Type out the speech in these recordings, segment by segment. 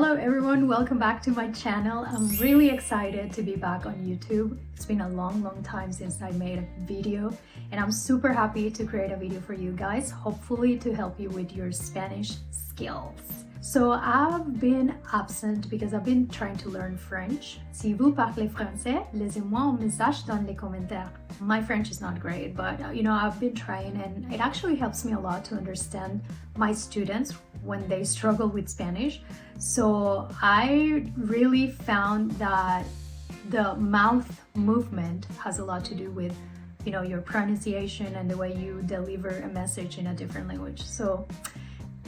Hello everyone, welcome back to my channel. I'm really excited to be back on YouTube. It's been a long time since I made a video and I'm super happy to create a video for you guys, hopefully to help you with your Spanish skills. So I've been absent because I've been trying to learn French. Si vous parlez français, laissez-moi un message dans les commentaires. My French is not great, but I've been trying and it actually helps me a lot to understand my students when they struggle with Spanish. So I really found that the mouth movement has a lot to do with your pronunciation and the way you deliver a message in a different language. So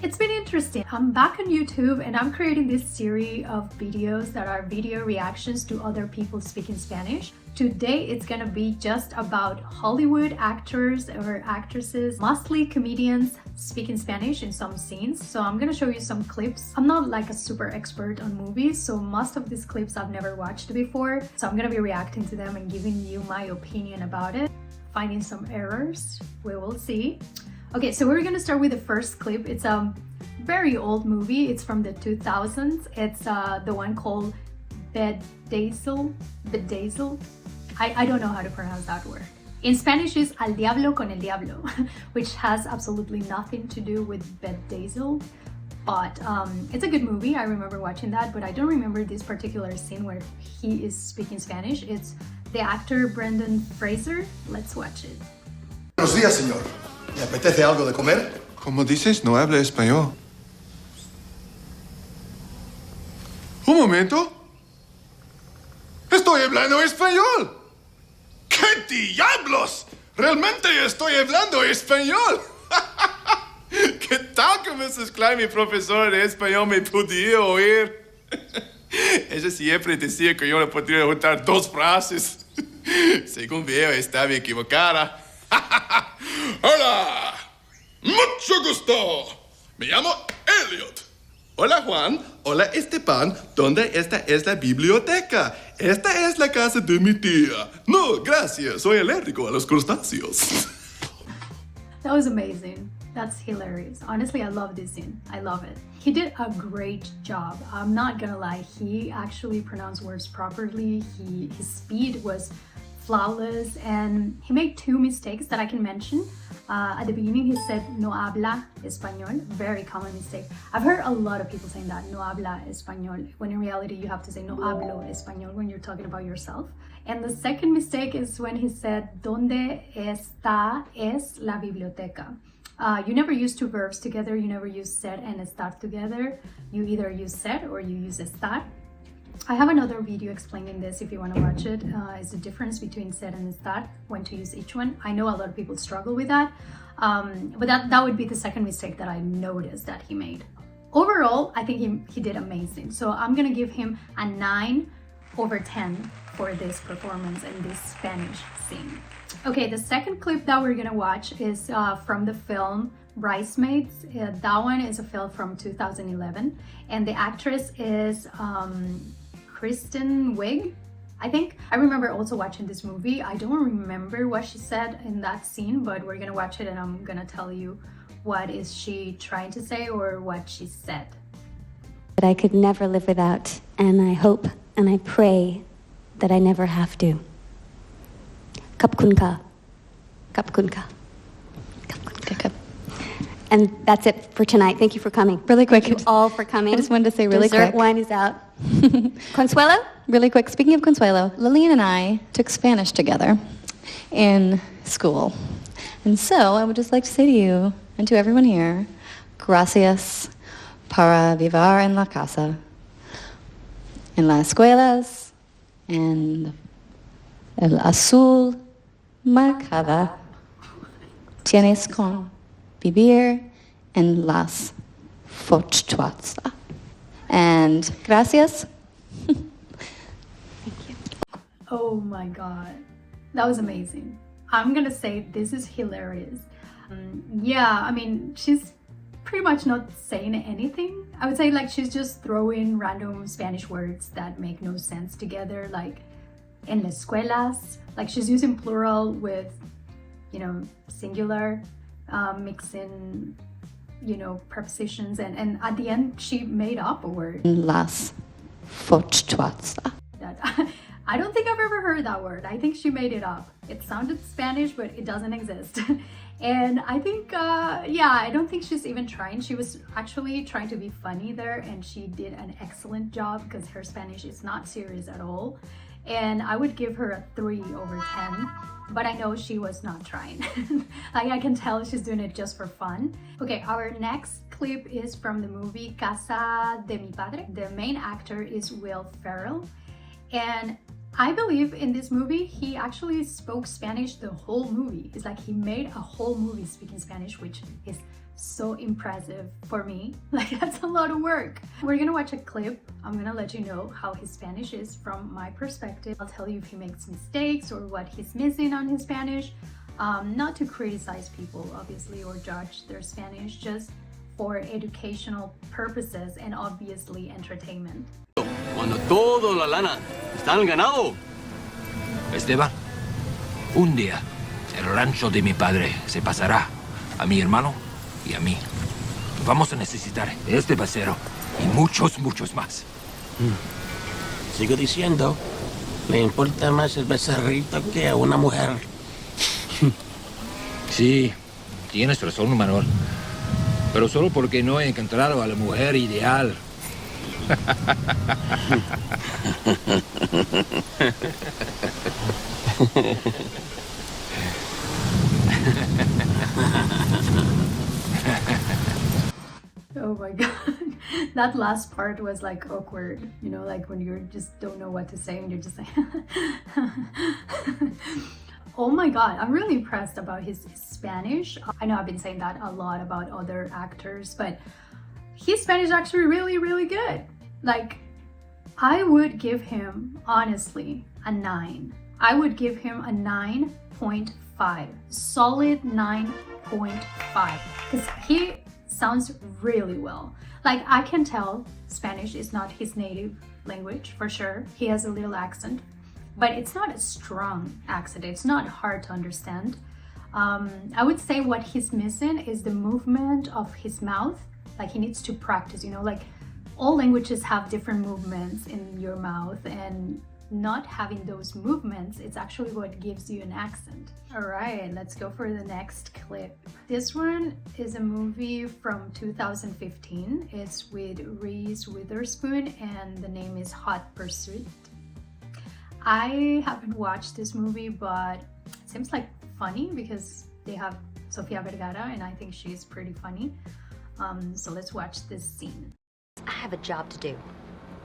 it's been interesting. I'm back on YouTube and I'm creating this series of videos that are video reactions to other people speaking Spanish. Today it's gonna be just about Hollywood actors or actresses, mostly comedians speaking Spanish in some scenes. So I'm gonna show you some clips. I'm not like a super expert on movies, so most of these clips I've never watched before. So I'm gonna be reacting to them and giving you my opinion about it. Finding some errors, we will see. Okay, so we're gonna start with the first clip. It's a very old movie. It's from the 2000s. It's the one called Bedazzled. I don't know how to pronounce that word. In Spanish is Al Diablo con el Diablo, which has absolutely nothing to do with Bedazzled. But it's a good movie. I remember watching that, but I don't remember this particular scene where he is speaking Spanish. It's the actor Brendan Fraser. Let's watch it. Buenos días, señor. ¿Le apetece algo de comer? Como dices, no habla español. Un momento. Estoy hablando español. ¿Qué diablos? Realmente estoy hablando español. ¿Qué tal que Mrs. Klein, mi profesora de español, me podía oír? Ella siempre decía que yo no podría juntar dos frases. Según veo, estaba equivocada. Hola, mucho gusto. Me llamo Elliot. Hola Juan, hola Esteban. ¿Dónde esta es la biblioteca? Esta es la casa de mi tía. No, gracias, soy alérgico a los crustáceos. That was amazing. That's hilarious. Honestly, I love this scene. I love it. He did a great job. I'm not gonna lie. He actually pronounced words properly. His speed was flawless, and he made two mistakes that I can mention. At the beginning he said no habla español, very common mistake. I've heard a lot of people saying that, no habla español, when in reality you have to say no hablo español when you're talking about yourself. And the second mistake is when he said donde está es la biblioteca. You never use two verbs together, you never use ser and estar together. You either use ser or you use estar. I have another video explaining this if you want to watch it. It's the difference between ser and estar, when to use each one. I know a lot of people struggle with that, but that would be the second mistake that I noticed that he made. Overall, I think he did amazing. So I'm gonna give him a 9/10 for this performance in this Spanish scene. Okay, the second clip that we're gonna watch is from the film Bridesmaids. That one is a film from 2011, and the actress is Kristen Wiig, I think. I remember also watching this movie. I don't remember what she said in that scene, but we're gonna watch it and I'm gonna tell you what is she trying to say or what she said. That I could never live without, and I hope and I pray that I never have to. Kapkun ka. Kapkun ka. Kapkun ka. And that's it for tonight. Thank you for coming. Really quick. Thank you all for coming. I just wanted to say really Dessert quick. wine is out. Consuelo? Really quick. Speaking of Consuelo, Lillian and I took Spanish together in school. And so I would just like to say to you and to everyone here, gracias para vivir en la casa, en las escuelas, en el azul marcada. Tienes con vivir en las fortalezas. And gracias. Thank you. Oh my god, that was amazing. I'm gonna say this is hilarious. Yeah, I mean, she's pretty much not saying anything. I would say like she's just throwing random Spanish words that make no sense together, like en las escuelas. Like she's using plural with, singular, mixing you know, prepositions, and at the end she made up a word. Las fortuazza. That I don't think I've ever heard that word. I think she made it up. It sounded Spanish, but it doesn't exist. And I think, yeah, I don't think she's even trying. She was actually trying to be funny there, and she did an excellent job because her Spanish is not serious at all. And I would give her a 3/10, but I know she was not trying. Like, I can tell she's doing it just for fun. Okay, our next clip is from the movie Casa de mi padre. The main actor is Will Ferrell, and I believe in this movie he actually spoke Spanish the whole movie. It's like he made a whole movie speaking Spanish, which is so impressive for me. Like, that's a lot of work. We're gonna watch a clip. I'm gonna let you know how his Spanish is from my perspective. I'll tell you if he makes mistakes or what he's missing on his Spanish. Not to criticize people, obviously, or judge their Spanish, just for educational purposes and obviously entertainment. Cuando toda la lana está en el ganado. Esteban, un día el rancho de mi padre se pasará a mi hermano y a mí. Vamos a necesitar este becero y muchos más. Sigo diciendo, me importa más el becerrito que a una mujer. Sí, tienes razón, Manuel. Pero solo porque no he encontrado a la mujer ideal. Oh my god, that last part was like awkward, you know, like when you just don't know what to say and you're just like oh my god, I'm really impressed about his Spanish. I know I've been saying that a lot about other actors, but his Spanish is actually really good. Like, I would give him, honestly, a 9. I would give him a 9.5. Solid 9.5. Because he sounds really well. Like, I can tell Spanish is not his native language, for sure. He has a little accent, but it's not a strong accent. It's not hard to understand. I would say what he's missing is the movement of his mouth. Like, he needs to practice, you know, like all languages have different movements in your mouth, and not having those movements, it's actually what gives you an accent. All right, let's go for the next clip. This one is a movie from 2015. It's with Reese Witherspoon, and the name is Hot Pursuit. I haven't watched this movie, but it seems like funny because they have Sofia Vergara, and I think she's pretty funny. So let's watch this scene. I have a job to do,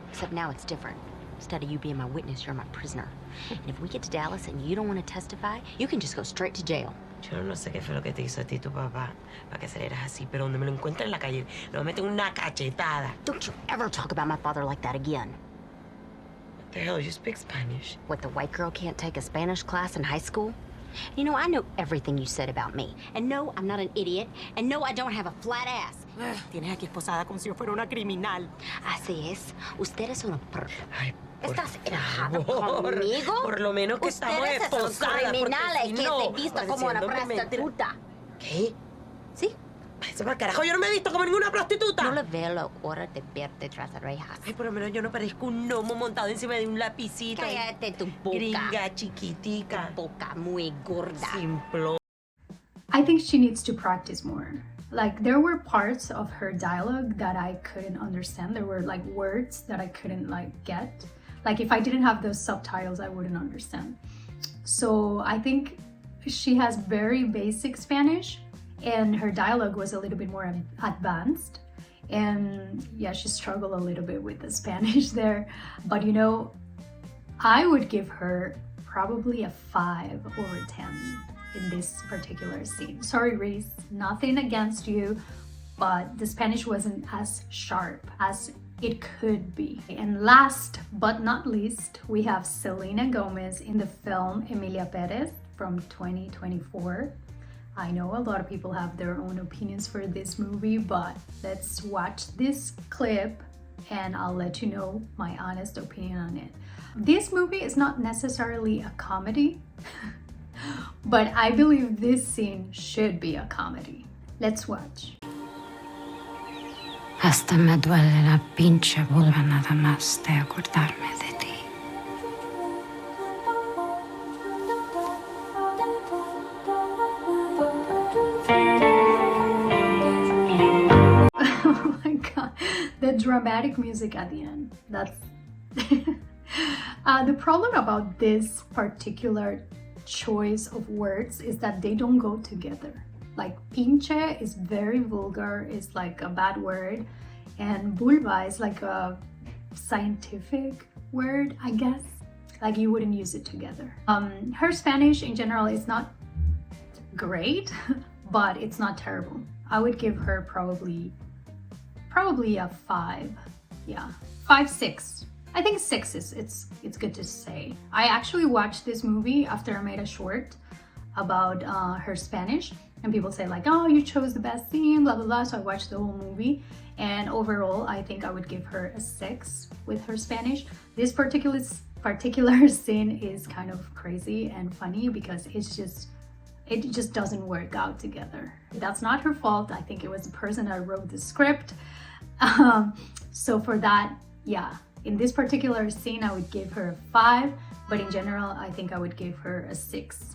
except now it's different. Instead of you being my witness, you're my prisoner. And if we get to Dallas and you don't want to testify, you can just go straight to jail. Yo no sé qué fue lo que te hizo a ti tu papá para que salieras así, pero donde me lo encuentre en la calle, le voy a meter una cachetada. Don't you ever talk about my father like that again. What the hell, you speak Spanish? What, the white girl can't take a Spanish class in high school? You know, I know everything you said about me. And no, I'm not an idiot. And no, I don't have a flat ass. Tienes aquí esposada como si yo fuera una criminal. Así es. Ustedes son Ay, ¿Estás enojado conmigo? Por lo menos que estamos Ustedes son esposadas, criminales porque si que no, se visten como una pareciéndome prostituta. ¿Qué? ¿Sí? Eso para carajo, yo no me he visto como ninguna prostituta. No le veo la hora de verte tras las rejas. Ay, por lo menos yo no parezco un gnomo montado encima de un lapicito. Cállate tu boca. Gringa, chiquitica. Tu boca muy gorda. Simplón. I think she needs to practice more. Like, there were parts of her dialogue that I couldn't understand. There were like words that I couldn't like get. Like, if I didn't have those subtitles, I wouldn't understand. So I think she has very basic Spanish, and her dialogue was a little bit more advanced. And yeah, she struggled a little bit with the Spanish there. But you know, I would give her probably a 5/10 in this particular scene. Sorry, Reese, nothing against you, but the Spanish wasn't as sharp as it could be. And last but not least, we have Selena Gomez in the film Emilia Perez from 2024. I know a lot of people have their own opinions for this movie, but let's watch this clip and I'll let you know my honest opinion on it. This movie is not necessarily a comedy, but I believe this scene should be a comedy. Let's watch. Hasta me duele la pinche vulva nada más de acordarme de ti. Oh my god, the dramatic music at the end. That's the problem about this particular choice of words is that they don't go together. Like pinche is very vulgar, it's like a bad word, and vulva is like a scientific word, I guess. Like you wouldn't use it together. Her Spanish in general is not great, but it's not terrible. I would give her probably a 5. Yeah, 5, 6. I think 6 is it's good to say. I actually watched this movie after I made a short about her Spanish, and people say like, oh, you chose the best scene, blah blah blah. So I watched the whole movie, and overall I think I would give her a 6 with her Spanish. This particular scene is kind of crazy and funny because it just doesn't work out together. That's not her fault. I think it was the person that wrote the script. So for that, yeah, in this particular scene I would give her a 5, but in general I think I would give her a 6.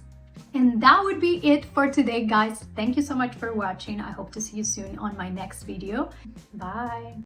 And that would be it for today, guys. Thank you so much for watching. I hope to see you soon on my next video. Bye.